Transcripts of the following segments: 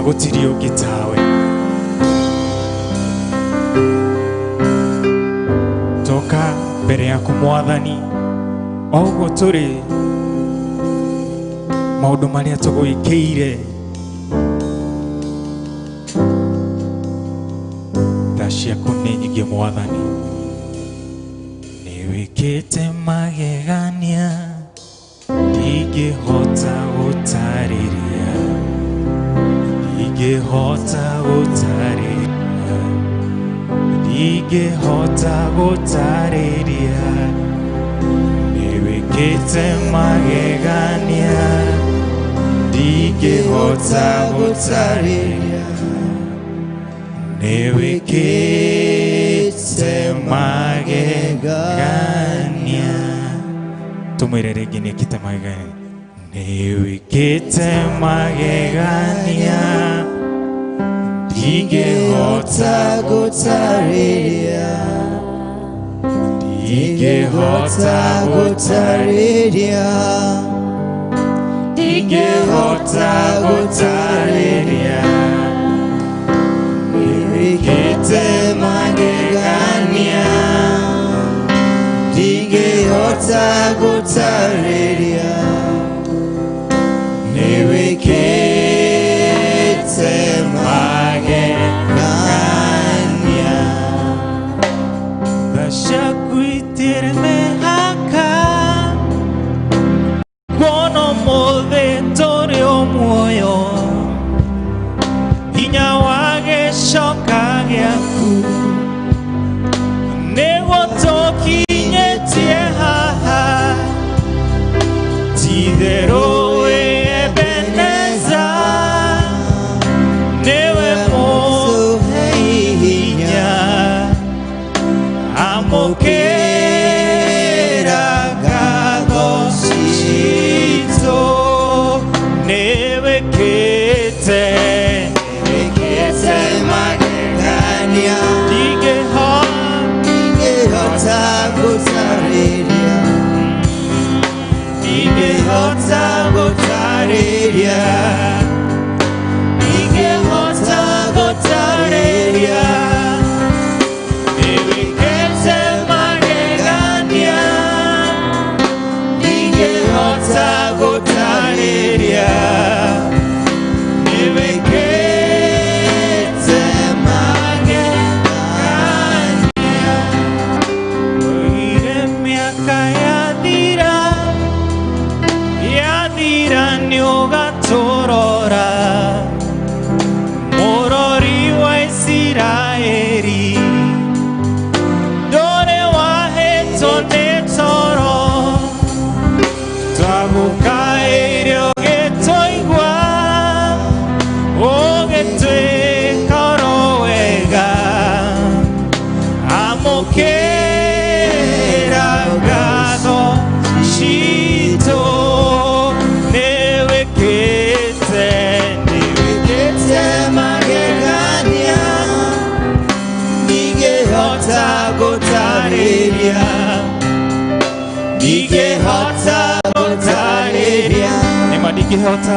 gutiri ugitawe toka mbere yaku Mwathani oguo turi maundu maria tugwikiire tha ciaku ni nyingi Mwathani ni wikite magegania ndingihota gutariria ndingihota gutariria ni wikite magegania ndingihota gutariria ni wikite magegania tumwire ringi ni wikite magegania ni wikite magegania ndingihota gutariria ndingihota gutariria ndingihota gutariria ni wikite magegania ndingihota gutariria ni wikite magegania dashakuitire mehaka kono mothe tore omuoyo hinya wagecoka giaku nigo tukinyetie haha titherũ Ebeneza niwe mũhe hinya amũkĩra ngatho ciitũ nĩ wĩkĩte magegania ndingĩhota gũtarĩria ndingĩhota gũtarĩria ndingĩhota gũtarĩria nĩ wĩkĩte magegania ndingĩhota gũtarĩria nĩ wĩkĩte magegania oire mĩaka yathira nĩ ũgatũrora mũrori wa Isiraeli ndũrĩ wahĩtwo nĩ toro twagũkaĩire ũgĩtũigua ũgĩtwĩka oro wega amũkĩra ngatho ciitũ gũtarĩria ndingĩhota gũtarĩria nĩma ndingĩhota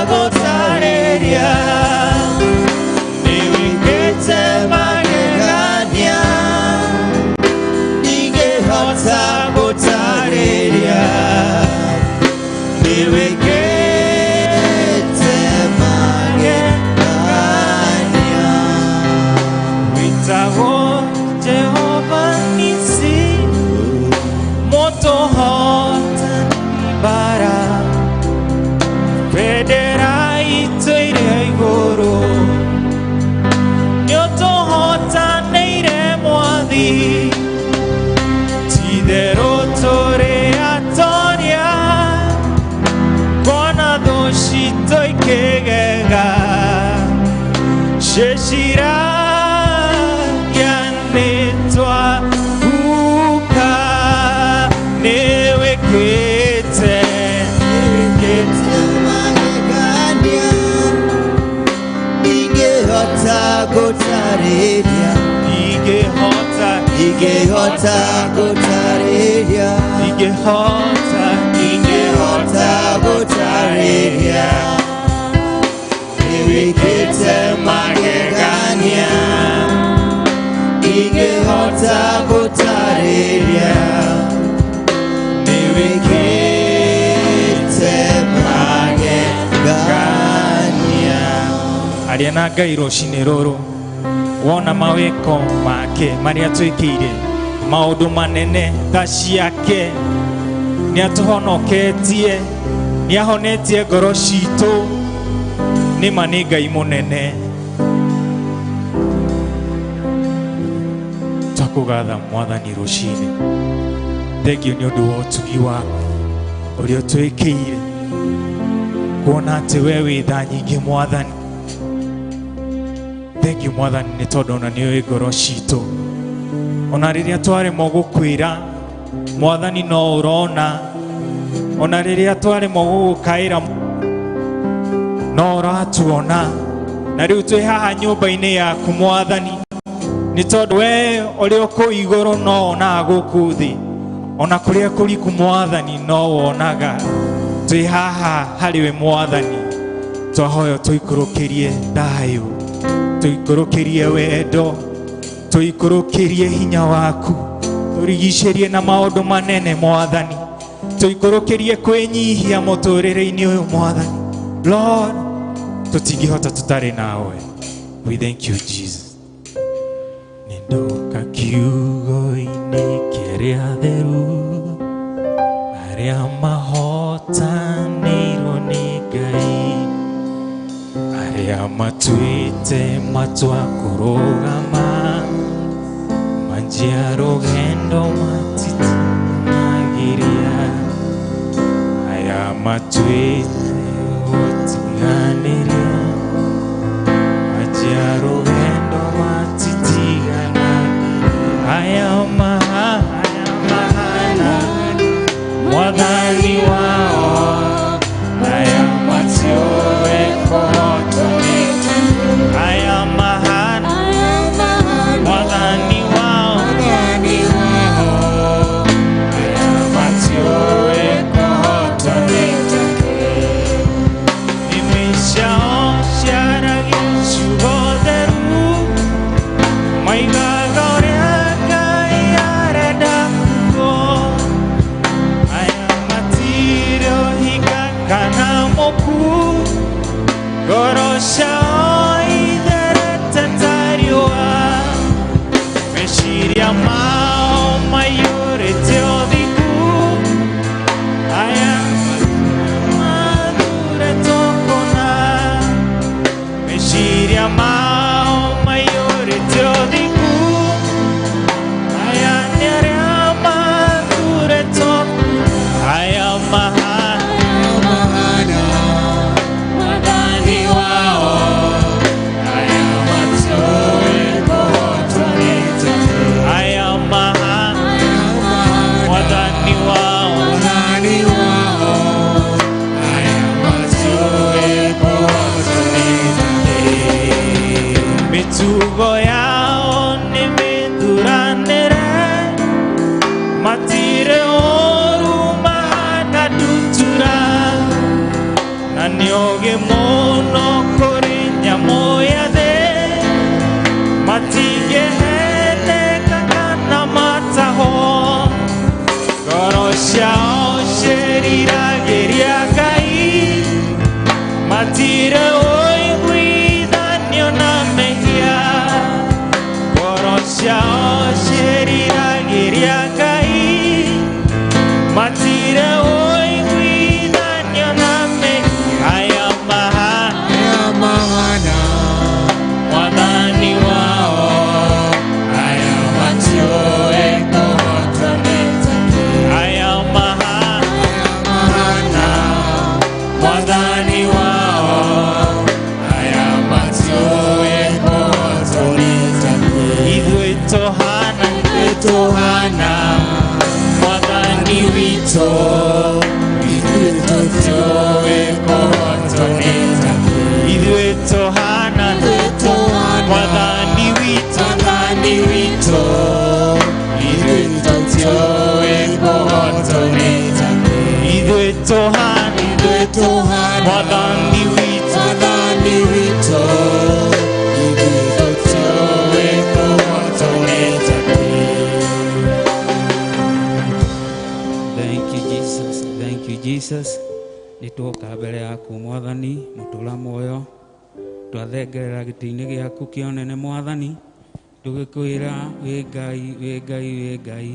gũtarĩria nĩ wĩkĩte magegania ndingĩhota gũtarĩria nĩ wĩkĩte magegania wĩtagwo Jehova Nisi mũtũhotani bara bendera itũ ĩrĩ igũrũ nĩũtũhotanĩire Mwathi titherũ tũrĩ atoria kuona thũ citũ ikĩgega ceciragia nĩtwahuka nĩ wĩkĩte magegania ndingĩhota gũtarĩria ndingĩhota gũtarĩria ndingĩhota gũtarĩria Ariana gairo shiniroro wona maweko make maria twikire maundu manene thaci yake ni atuhonoketie ni ahonetie ngoro ciitu ni mani Ngai munene twakugatha Mwathani rucini thengio ni undu wa utugi waku uria twikire kuona ati we wi tha nyingi Mwathani. Thank you Mwathani ni tondu ona ni wi ngoro ciitu ona riria twaremwo gukwira Mwathani no urona ona riria twaremwo gugukaira no uratuona na riu twi haha nyumba-ini yaku Mwathani ni tondu we uri ku iguru no ona guku thi ona kuria kuriku Mwathani no wonaga twi haha hari we Mwathani twahoyo tuikurukirie thayu tuikurukirie wendo tuikurukirie hinya waku turigishirie na maundu manene Mwathani tuikurukirie kwinyihia muturire-ini uyu Mwathani Lord tutingihota tutari nawe. We thank you Jesus. Ninduka kiugo-ini kiria theru aria mahotanirwo ni Ngai aria matuite matwa kurugama manjia rugendo matitinagiria aya matuite utiganiria manjia rugendo matitinagiria aya mahana Mwathani wao aya matiowe kohotoni aya mahana Mwathani wao aya matiowe kohotoni nimeshaoshara gishugo theru maigaga uria Ngai arenda kuo aya matirio higa kana moku ngoro ciao itherete tariua meciria mao maiyũrĩte ũthiku aya mathuretwo kũna meciria mao maiyũrĩte ũthiku aya nĩ arĩa mathuretwo aya mahana Mwathani wao aya matiowe kohotoni aya mahana Mwathani wao aya matiowe kohotoni mitugo yao ni mithuranĩre matire ũru mahana ndutura na nĩ ũũgĩ mũno kũrĩ nyamũ ya thĩ matingĩheneka kana matahwo ngoro ciao ciĩriragĩria Ngai matire ũiguithanio na mehia ngoro ciao ciĩriragĩria Ngai matire ũiguithanio na mehia aya mahana Mwathani wao aya matiowe kohotoni aya mahana Mwathani wao aya matiowe kohotoni ithuĩ tũhana Mwathani witũ ithuĩ tũtiowe kohotoni ithuĩ tũhana Mwathani witũ ithuĩ tũtiowe kohotoni ithuĩ tũhana Mwathani witũ ithuĩ tũtiowe kohotoni. Thank you Jesus nituoka mbere yaku Mwathani mutula moyo twathengerera gĩtĩ-inĩ gĩaku kĩa ũnene Mwathani, tũgĩkwĩra wĩ Ngai,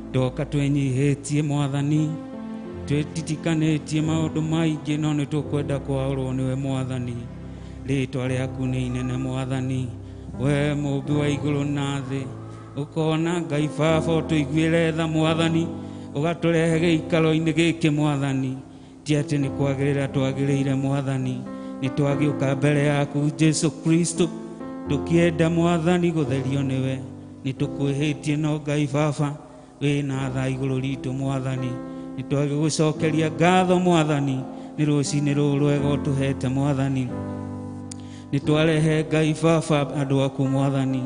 ndoka twenyihĩtie Mwathani, twĩtitikanĩtie maũndũ maingĩ, no nĩ tũkwenda kwaũrwo nĩwe Mwathani. Rĩĩtwa rĩaku nĩ inene Mwathani, we mũmbi wa igũrũ na thĩ, ũkona Ngai Baba ũtũiguĩre tha Mwathani, ũgatũrehe gĩikaro-inĩ gĩkĩ Mwathani. Ti atĩ nĩ kwagĩrĩra twagĩrĩire Mwathani, nĩ twagĩũka mbere yaku Jesu Kristo, tũkĩenda Mwathani gũtherio nĩwe. Nĩ tũkwĩhĩtie no Ngai Baba, wĩna tha igũrũ ritũ Mwathani, nĩ twagĩgũcokeria ngatho Mwathani, nĩ rũciinĩ rũrũ rwega ũtũhete Mwathani. Nĩ twarehe Ngai Baba andũ aku Mwathani,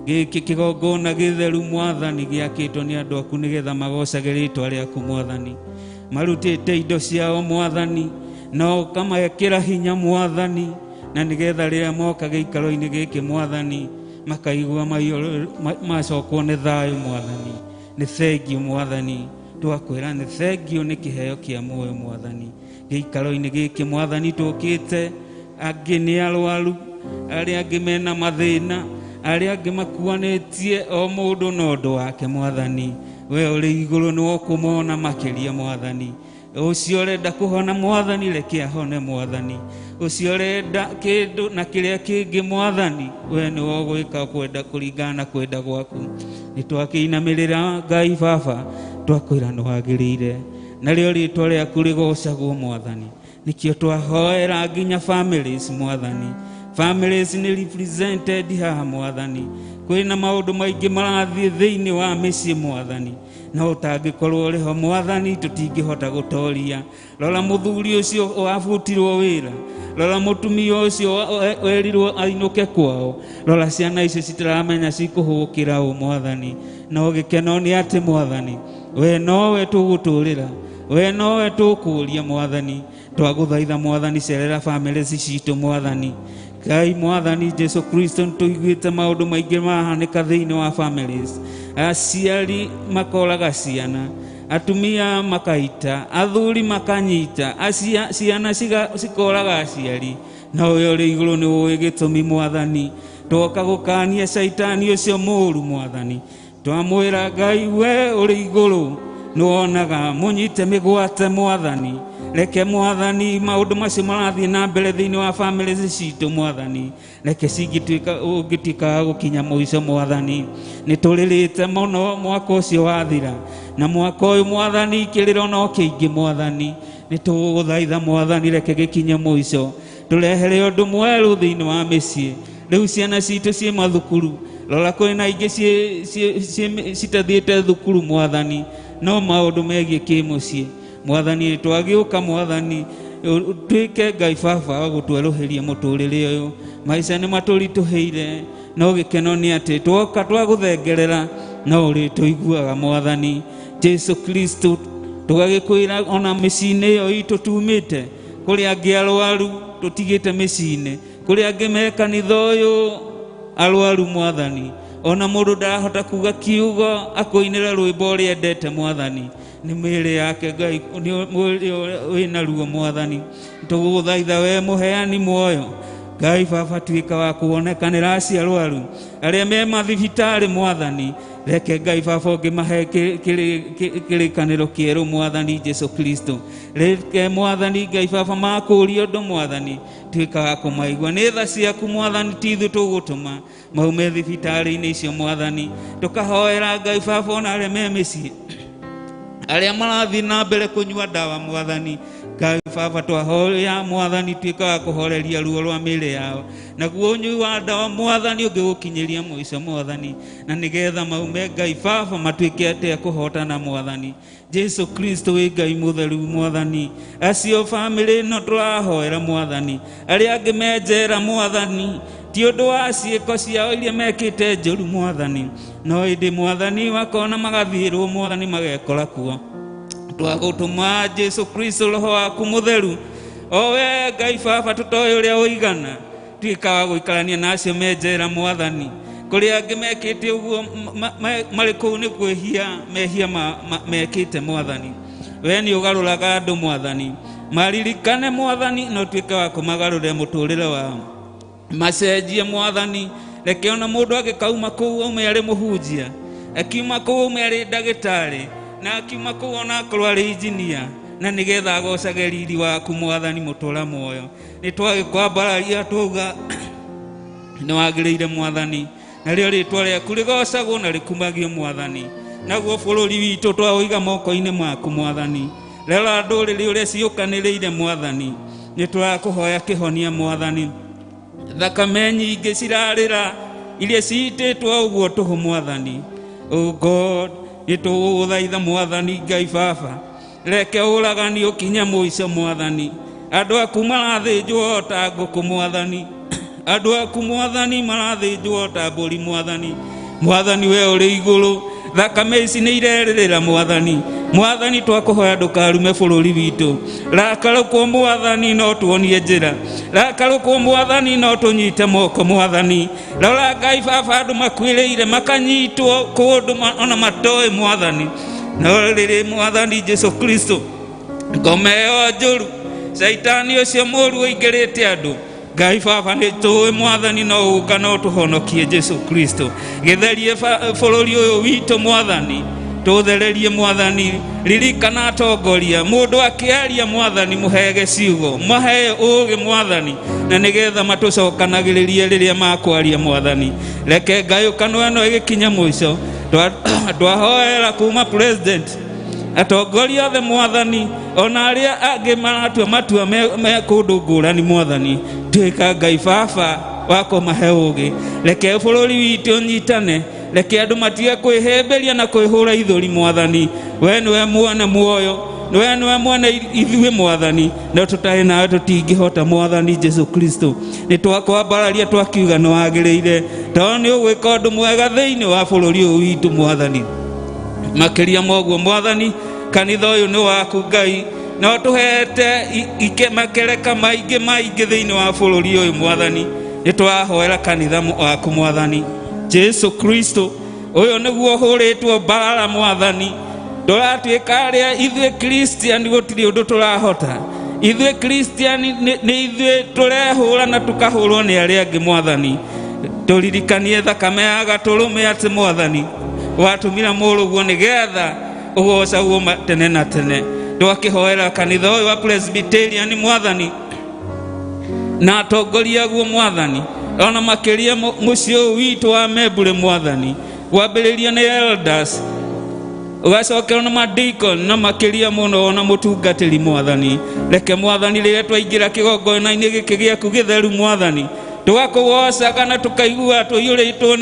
gĩkĩ kĩgongona gĩtheru Mwathani, gĩakĩtwo nĩ andũ aku nĩgetha magocage rĩĩtwa rĩaku Mwathani. Marutĩte indo ciao Mwathani, na ũkamekĩra hinya Mwathani, na nĩgetha rĩrĩa moka gĩikaro-inĩ gĩkĩ Mwathani, makaigua macokwo nĩ thayũ Mwathani. Nĩ thengio Mwathani, twakwĩra nĩ thengio nĩ kĩheo kĩa muoyo Mwathani. Gĩikaro-inĩ gĩkĩ Mwathani tũkĩte, angĩ nĩ arwaru, arĩa angĩ mena mathĩna, arĩa angĩ makuanĩtie o mũndũ na ũndũ wake Mwathani. We ũrĩ igũrũ nĩ ũkũmona makĩria Mwathani. Ũcio ũrenda kũhona Mwathani, reke ahone Mwathani. Ũcio ũrenda kĩndũ na kĩrĩa kĩngĩ Mwathani, we nĩ ũgwĩka kwenda kũringana na kwenda gwaku. Nĩ twakĩinamĩrĩra Ngai Baba, twakwĩra nĩ wagĩrĩire, narĩo rĩĩtwa rĩaku rĩgocagwo Mwathani. Nĩkĩo twahoera nginya families Mwathani. Families nĩ represented haha Mwathani. Kwĩna maũndũ maingĩ marathiĩ thĩinĩ wa mĩciĩ Mwathani, na ũtangĩkorwo ũrĩ ho Mwathani tũtingĩhota gũtoria. Rora mũthuri ũcio wabutirwo wĩra, rora mũtumia ũcio werirwo ainũke kwao, rora ciana icio citiramenya cikũhũkĩra ũ Mwathani. No gĩkeno nĩ atĩ Mwathani, we nowe tũgũtũrĩra, we nowe tũkũũria Mwathani. Twagũthaitha Mwathani, cerera families ciitũ Mwathani. Ngai Mwathani Jesu Kristo, nĩtũiguĩte maũndũ maingĩ marahanĩka thĩinĩ wa families. Aciari makoraga ciana, atumia makaita, athuri makanyita, ciana cikoraga aciari. Na ũyũ ũrĩ igũrũ nĩ ũĩ gĩtũmi Mwathani. Twoka gũkania caitani ũcio mũũru Mwathani. Twamwĩra Ngai, we ũrĩ igũrũ nĩ wonaga, mũnyite mĩgwate Mwathani. Reke Mwathani maũndũ macio marathiĩ na mbere thĩinĩ wa families ciitũ Mwathani, reke ũngĩtuĩka gũkinya mũico Mwathani. Nĩ tũrĩrĩte mũno mwaka ũcio wathira, na mwaka ũyũ Mwathani kĩrĩro no kĩingĩ Mwathani. Nĩ tũgũthaitha Mwathani, reke gĩkinye mũico, tũrehere ũndũ mwerũ thĩinĩ wa mĩciĩ. Rĩu ciana ciitũ ciĩ mathukuru, rora kwĩna ingĩ citathiĩte thukuru Mwathani, no maũndũ megiĩ kĩmũciĩ Mwathani. Twagĩũka Mwathani, tuĩke Ngai Baba wa gũtwerũhĩria mũtũrĩre ũyũ. Maica nĩ matũritũhĩire, no gĩkeno nĩ atĩ twoka twagũthengerera, no ũrĩ tũiguaga Mwathani Jesu Kristo. Tũgagĩkwĩra ona mĩciĩ-inĩ ĩyo itũ tumĩte, kũrĩa angĩ arwaru tũtigĩte mĩciĩ-inĩ, kũrĩa angĩ me kanitha ũyũ arwaru Mwathani. Ona mũndũ ndarahota kuga kiugo akũinĩra rwĩmbo ũrĩa endete Mwathani, nĩ mĩĩrĩ yake Ngai wĩna ruo Mwathani. Tũgũthaitha we mũheani muoyo, Ngai Baba, tuĩka wa kuonekanĩra acio arwaru arĩa me mathibitarĩ Mwathani. Reke Ngai Baba ũngĩmahe kĩrĩkanĩro kĩerũ Mwathani Jesu Kristo. Reke Mwathani Ngai Baba makũũria ũndũ Mwathani, tuĩka wa kũmaigua. Nĩ tha ciaku Mwathani, ti ithuĩ tũgũtũma maume thibitarĩ-inĩ icio Mwathani. Tũkahoera Ngai Baba ona arĩa me mĩciĩ, arĩa marathiĩ na mbere kũnyua ndawa Mwathani. Ngai Baba, twahoya Mwathani, tuĩka wa kũhoreria ruo rwa mĩĩrĩ yao, naguo ũnyui wa ndawa Mwathani ũngĩgũkinyĩria mũico Mwathani, na nĩgetha maume Ngai Baba matuĩke atĩa kũhotana Mwathani. Jesu Kristo wĩ Ngai mũtheru Mwathani. Acio bamĩrĩ ĩno tũrahoera Mwathani, arĩa angĩ me njera Mwathani, ti ũndũ wa ciĩko ciao iria mekĩte njũru Mwathani, no ĩndĩ Mwathani makona magathiĩrwo Mwathani magekora kuo. Twagũtũma Jesu Kristo roho waku mũtheru, o we Ngai Baba tũtoĩ ũrĩa ũigana, tuĩka wa gũikarania na acio me njera Mwathani, kũrĩa angĩ mekĩte ũguo marĩ kũu nĩ kwĩhia mehia mekĩte Mwathani. We nĩ ũgarũraga andũ Mwathani, maririkane Mwathani, no tuĩke wa kũmagarũrĩra mũtũrĩre wao. macenjie mwathani. Reke ona mundu agikauma kuu ume ari muhunjia, akiuma kuu ume ari ndagitari, na akiuma kuu ona akorwo ari injinia, na nigetha agocage riri waku mwathani mutura muoyo. Ni twagikwambararia tuga ni wagiriire mwathani, na rio ritwa riaku rigocagwo na rikumagio mwathani. Naguo bururi witu twawiga moko-ini maku mwathani. Rera nduriri uria ciukaniriire mwathani, ni turakuhoya kihonia mwathani. Thakame nyingi cirarira iria ciititwo uguo tuhu mwathani. Oh God, ni tuguthaitha mwathani Ngai Baba, reke uragani ukinya muico mwathani. Andu aku marathinjwo ta nguku mwathani, andu aku mwathani marathinjwo ta mburi mwathani. Mwathani we uri iguru, thakame ici ni ireririra mwathani. Mwathani twakuhoya ndukarume bururi witu. Rakarukwo mwathani no tuonie njira, rakarukwo mwathani no tunyite moko mwathani. Rora Ngai Baba, andu makwiriire makanyitwo kundu ona matoe mwathani. No riri mwathani Jesu Kristo, ngome yo njuru, Saitani ucio muru uingirite andu, Ngai Baba ni tuwe mwathani no uka no tuhonokie Jesu Kristo. Githerie bururi uyu witu mwathani, tuthererie mwathani. Ririkana atongoria, mundu akiaria mwathani muhege ciugo, mahe ugi mwathani, na nigetha matucokanagiririe riria makwaria mwathani. Reke ngayukano ino igikinya muico, twahoera kuma president, atongoria othe mwathani, ona aria angi maratua matua me kundu ngurani mwathani. Twika Ngai Baba wako mahe ugi. Reke bururi witu nyitane, reke andu matige kwihemberia na kwihura ithuri mwathani. We niwe mwene muoyo, we niwe mwene ithuĩ mwathani, no tutari nawe tutingihota mwathani Jesu Kristo. Ni twakwambararia twakiuga ni wagiriire, tondu ni ugwika undu mwega thiini wa bururi uyu witu mwathani. Makiria moguo mwathani, kanitha uyu ni waku Ngai, no tuhete makereka maingi thiini wa bururi uyu mwathani. Ni twahoera kanitha waku mwathani Jesu Kristo, uyu niguo huritwo mbarara mwathani. Nduratuika aria ithuĩ Kristiani gutiri undu turahota. Ithuĩ Kristiani ni ithuĩ turehura na tukahurwo ni aria angi mwathani. Turirikanie thakame ya gaturume ati mwathani watumira muruguo nigetha ugocagwo tene na tene. Twakihoera kanitha uyu wa Presbyterian mwathani, na atongoria guo mwathani, ona makiria muciĩ witu wa Membure mwathani, wambiriria ni elders, ugacokera na madikon, na makiria muno ona mutungatiri mwathani. Reke mwathani riria twaingira kigongona-ini giki giaku githeru mwathani, tugakugocaga na tukaigua tuiyuritwo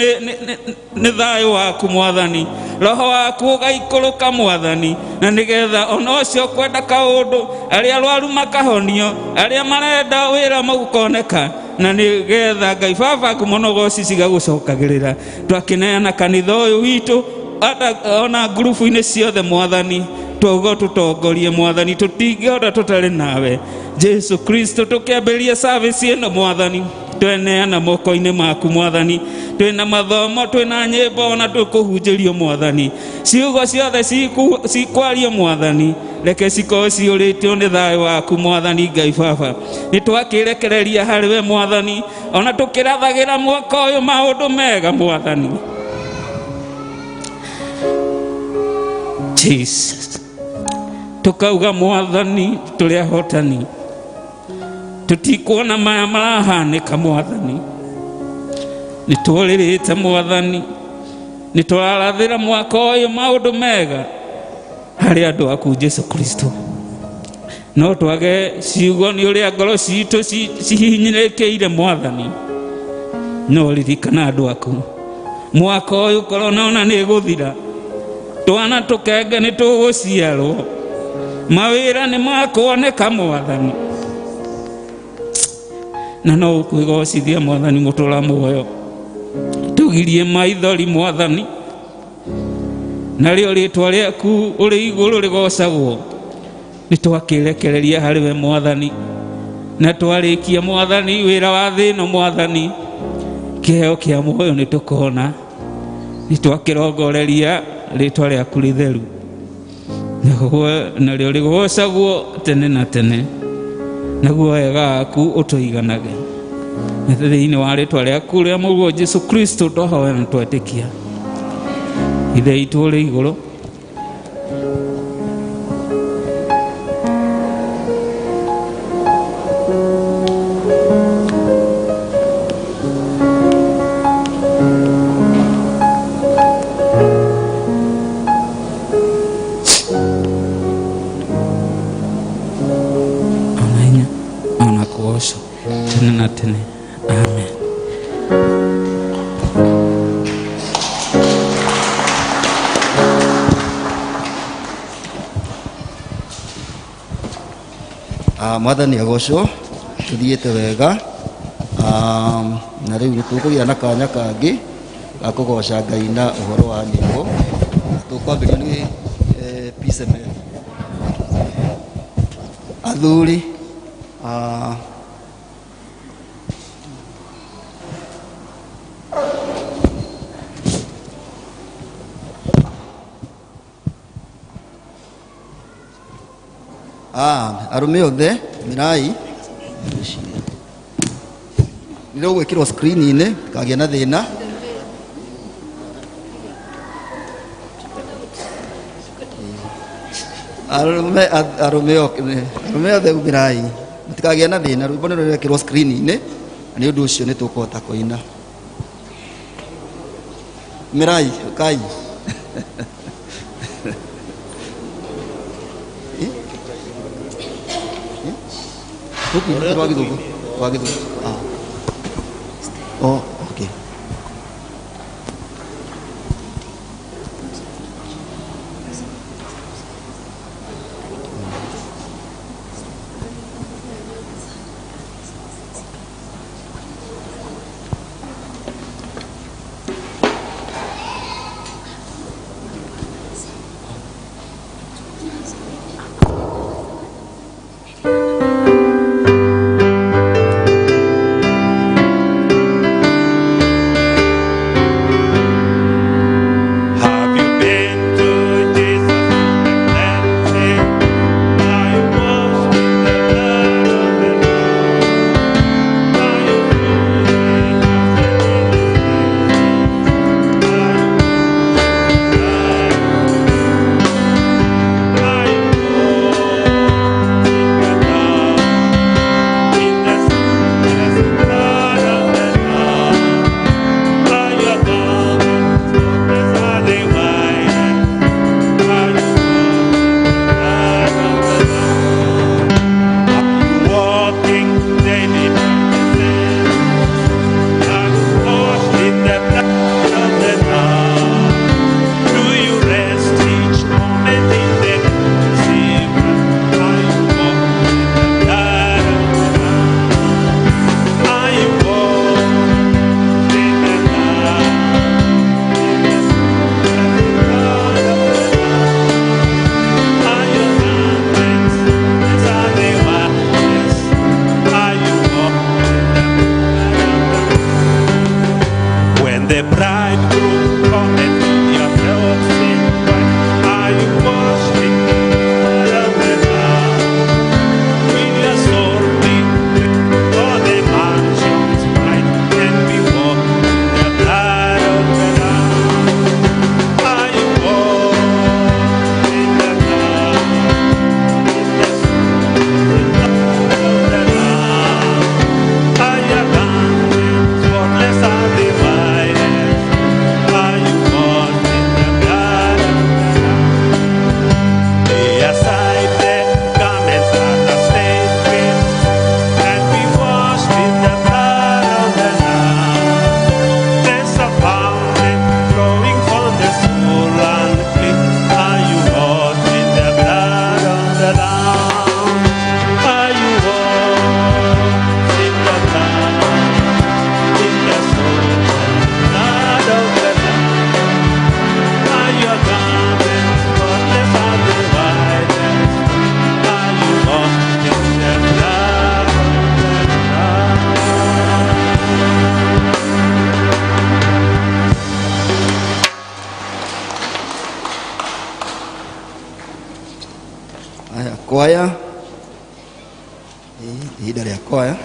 ni thayu waku mwathani. Roho waku ugaikũrũka mwathani, na nigetha ona ucio kwenda kaundu, aria arwaru makahonio, aria marenda wira magukoneka, na nigetha Ngai Baba kumonogoci cigagucokagirira. Twakineana kanitha uyu witu ona ngurubu-ini ciothe mwathani, twauga tutongorie mwathani, tutingihota tutari nawe Jesu Kristo. Tukiambĩrĩria service ino mwathani, tweneana moko-ini maku mwathani. Twina mathomo, twina nyimbo, ona tukuhunjĩrio mwathani. Ciugo ciothe cikwario mwathani, reke cikorwo ciũrĩtio ni thayu waku mwathani Ngai Baba. Ni twakirekereria harĩ we mwathani, ona tukirathagĩra mwaka ũyũ maũndũ mega mwathani Jesus. Tukauga mwathani turi ahotani, tutikuona maya marahanika mwathani. Ni tũrĩrĩte mwathani, ni tũrarathĩra mwaka ũyũ maũndũ mega harĩ andũ aku Jesu Kristo. No twage ciugo ni ũrĩa ngoro ciitũ cihinyĩrĩkĩire mwathani, no ririkana andũ aku. Mwaka ũyũ korona ona nĩ gũthira, twana tũkenge nĩ tũgũciarwo, mawĩra nĩ makuoneka mwathani, na no ũkwĩgocithia mwathani mũtũra muoyo. Tugirie maithori mwathani, narĩo rĩtwa rĩaku ũrĩ igũrũ rĩgocagwo. Nĩ twakirekereria harĩ we mwathani, na twarĩkia mwathani wĩra wa thĩ ĩno mwathani, kĩheo kĩa muoyo nĩ tũkona. Nĩ twakĩrongoreria rĩtwa rĩaku rĩtheru, narĩo rĩgocagwo tene na tene, naguo wega waku ũtũiganage. thĩinĩ wa rĩtwa rĩaku rĩa mũriũ Jesũ Kristo twahoya na twetĩkia. Ithe witũ ũrĩ igũrũ, amenya ona kuoco tene na tene. Amen. Mwathani agocwo, tuthiĩte wega, na rĩu nĩtũkũgĩa na kanya kangĩ ga kũgoca Ngai na ũhoro wa nyĩmbo. Tũkwambĩrĩria nĩ PCEA athuri arume othe mirai nĩ gwĩkĩrwo screen-inĩ kagĩa na thĩna. Arume othe mirai mũtikagĩa na thĩna, rwĩmbo nĩ rwĩkĩrwo screen-inĩ, na nĩ ũndũ ũcio nĩ tũkũhota kũina. Mirai kai Oh, okay. kwaya ihinda rĩa kwaya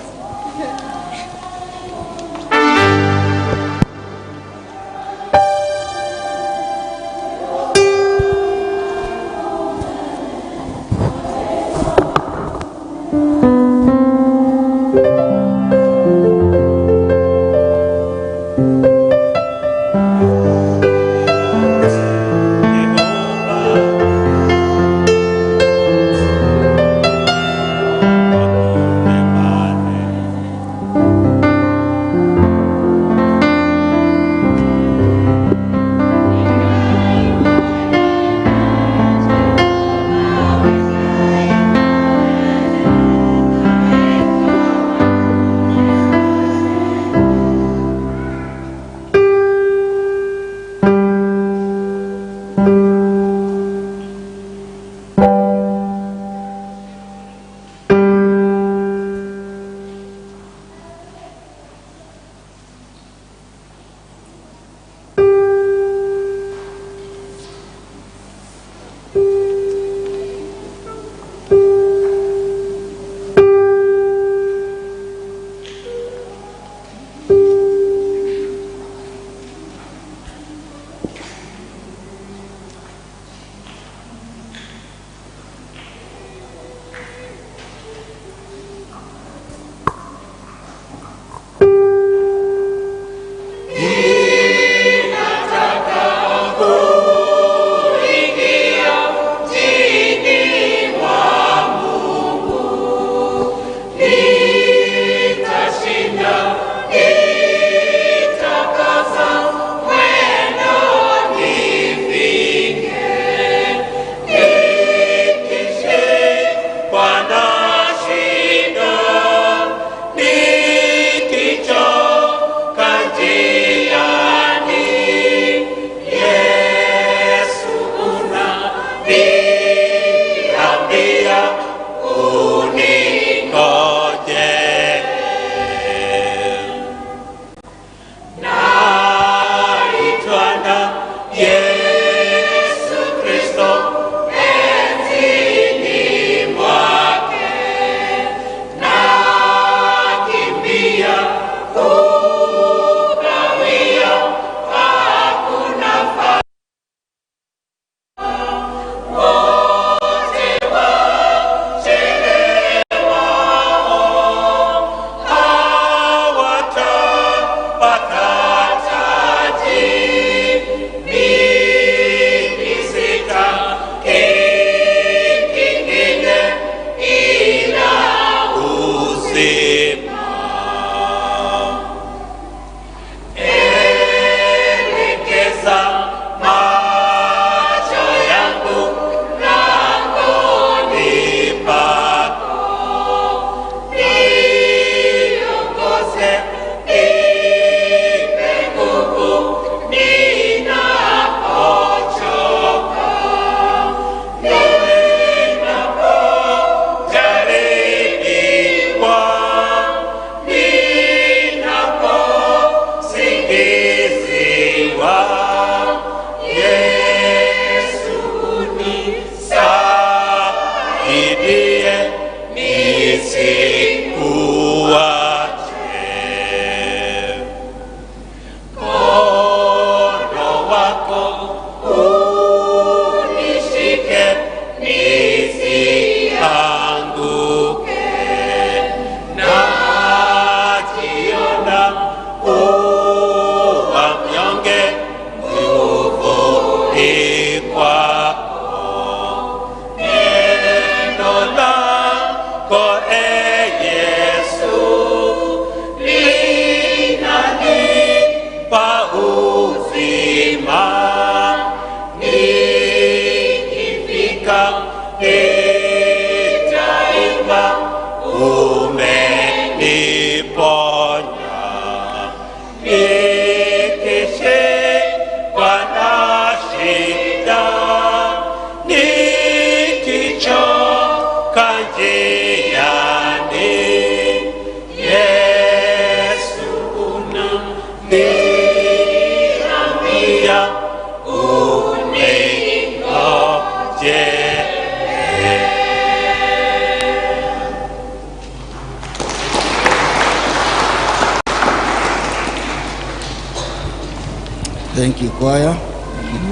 thank you choir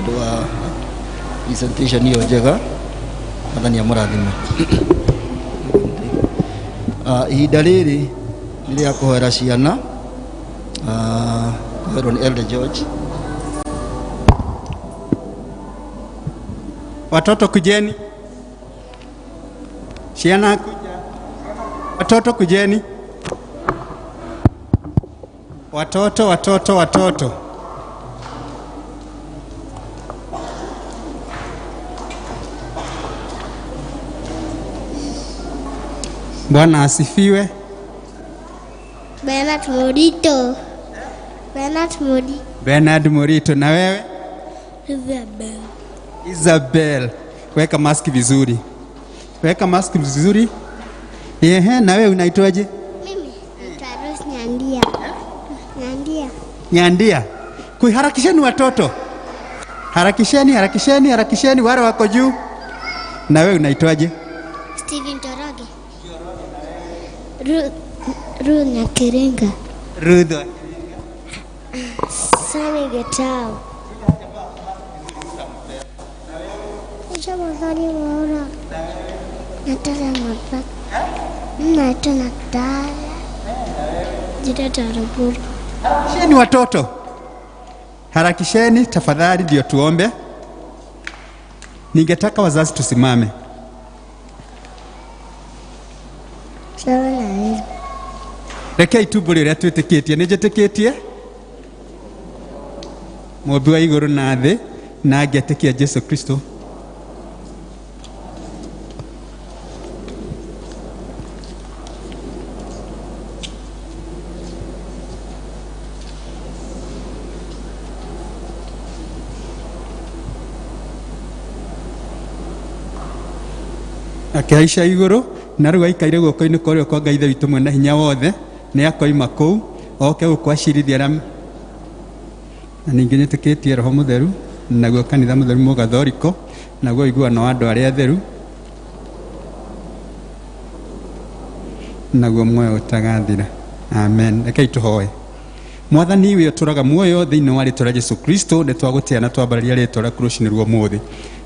nĩ wa presentation hiyo njega. Mwathani amũrathime. Ihinda rĩrĩ nĩ rĩa kũhoera ciana. Kũhoerwo nĩ Elder George. Watoto kujeni. Ciana kuja. Watoto kujeni. Watoto. Bwana asifiwe. Bernard Morito. Na wewe? Isabel. Weka maski vizuri. Ehe, na wewe unaitwaje? Mimi naitwa Nyandia. Kuharakisheni watoto. Harakisheni wale wako juu. Na wewe unaitwaje? Steven Toroge. Ruth Nyakirenga. Sani Getao. Mwadhani mwaona. Nataka mwapaka. Naitwa Natala. Jida Taraburu. Harakisheni watoto. Harakisheni tafadhali ndio tuombe. Ningetaka wazazi tusimame. Sawa na hizo. Reke ituburi rĩa twĩtĩkĩtie nĩ njĩtĩkĩtie Mũmbi wa igũrũ na thĩ na ngĩtĩkia Jesu Kristo. Akĩhaica igũrũ na rĩu aikaire guoko-inĩ kwa ũrĩo kwa Ngai Ithe witũ mwene hinya wothe, nĩ akoima kũu oke gũkwacirithia na ningĩ nĩtĩkĩtie Roho Mũtheru, naguo kanitha mũtheru mũgathoriko, naguo iguano wa andũ arĩa atheru, naguo muoyo ũtagathira. Amen. Rekei tũhoe. Mwathani we ũtũraga muoyo thĩinĩ wa rĩĩtwa rĩa Jesu Kristo, nĩ twagũtĩana twambararia rĩĩtwa rĩaku rũcinĩ rwa ũmũthĩ.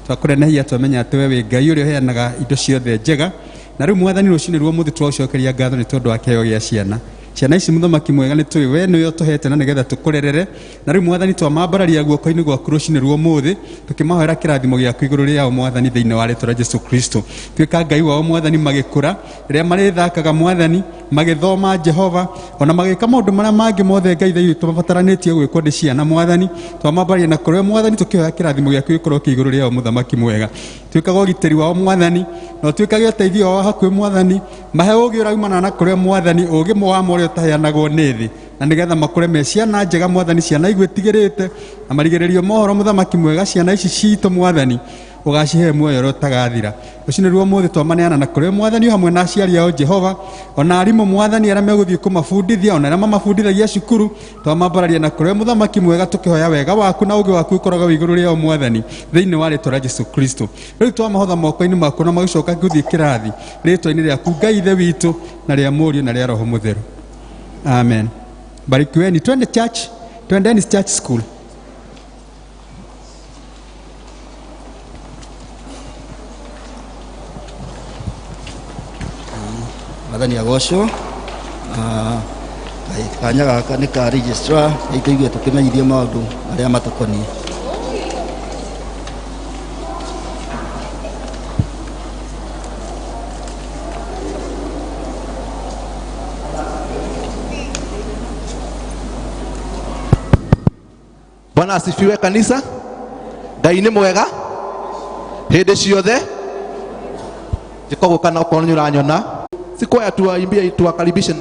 Twakũrenehia twamenya atĩ we wĩ Ngai ũrĩa ũheanaga indo ciothe njega, na rĩu Mwathani rũcinĩ rwa ũmũthĩ twagũcokeria ngatho nĩ tondũ wa kĩheo gĩa ciana. Ciana ici Mũthamaki mwega nĩ tũĩ we nĩwe ũtũhete na nĩgetha tũkũrerere, na rĩu Mwathani twamambararia guoko-inĩ gwaku rũcinĩ rwa ũmũthĩ tũkĩmahoera kĩrathimo gĩaku igũrũ rĩao Mwathani thĩinĩ wa rĩĩtwa rĩa Jesu Kristo. Tuĩka Ngai wao Mwathani magĩkũra, rĩrĩa marĩthakaga Mwathani, magĩthoma Jehova, ona magĩka maũndũ marĩa mangĩ mothe Ngai Ithe witũ mabataranĩtie gwĩkwo nĩ ciana Mwathani. Twamambararia na kũrĩ Mwathani tũkĩhoya kĩrathimo gĩaku gĩkorwo kĩ igũrũ rĩao Mũthamaki mwega. Tuĩkaga ũgitĩri wao Mwathani, na tuĩkage ũteithio wao hakuhĩ Mwathani, mahe ũũgĩ ũraumana na kũrĩ Mwathani, ũũgĩ mwamo ũrĩa ũtaheanagwo nĩ thĩ, na nĩgetha makũre me ciana njega Mwathani, ciana igwĩtigĩrĩte na marigĩrĩrio mohoro Mũthamaki mwega. Ciana ici ciitũ Mwathani ũgacihe muoyo ũrĩa ũtagathira. Rũcinĩ rwa ũmũthĩ twamaneana na kũrĩ Mwathani hamwe na aciari ao Jehova, ona arimũ Mwathani arĩa megũthiĩ kũmabundithia, ona arĩa mamabundithagia cukuru, twamambararia na kũrĩ Mũthamaki mwega tũkĩhoya wega waku na ũũgĩ waku ũkoragwo wĩ igũrũ rĩao Mwathani thĩinĩ wa rĩĩtwa rĩa Jesu Kristo. Rĩu twamahotha moko-inĩ maku na magĩcoka gũthiĩ kĩrathi rĩĩtwa-inĩ rĩaku Ngai Ithe witũ na rĩa Mũriũ na rĩa Roho Mũtheru. Amen. Barikiweni. Twende church, twendeni church school. Mwathani agocwo. Kanya gaka nĩ ka registrar ĩtũigue tũkĩmenyithia maũndũ arĩa matũkoniĩ. Bwana asifiwe kanisa. Ngai nĩ mwega hĩndĩ ciothe. Jikoguo kana ukorwo nĩ ũranyona, sikuwa tuwaimbie tuwakaribishe.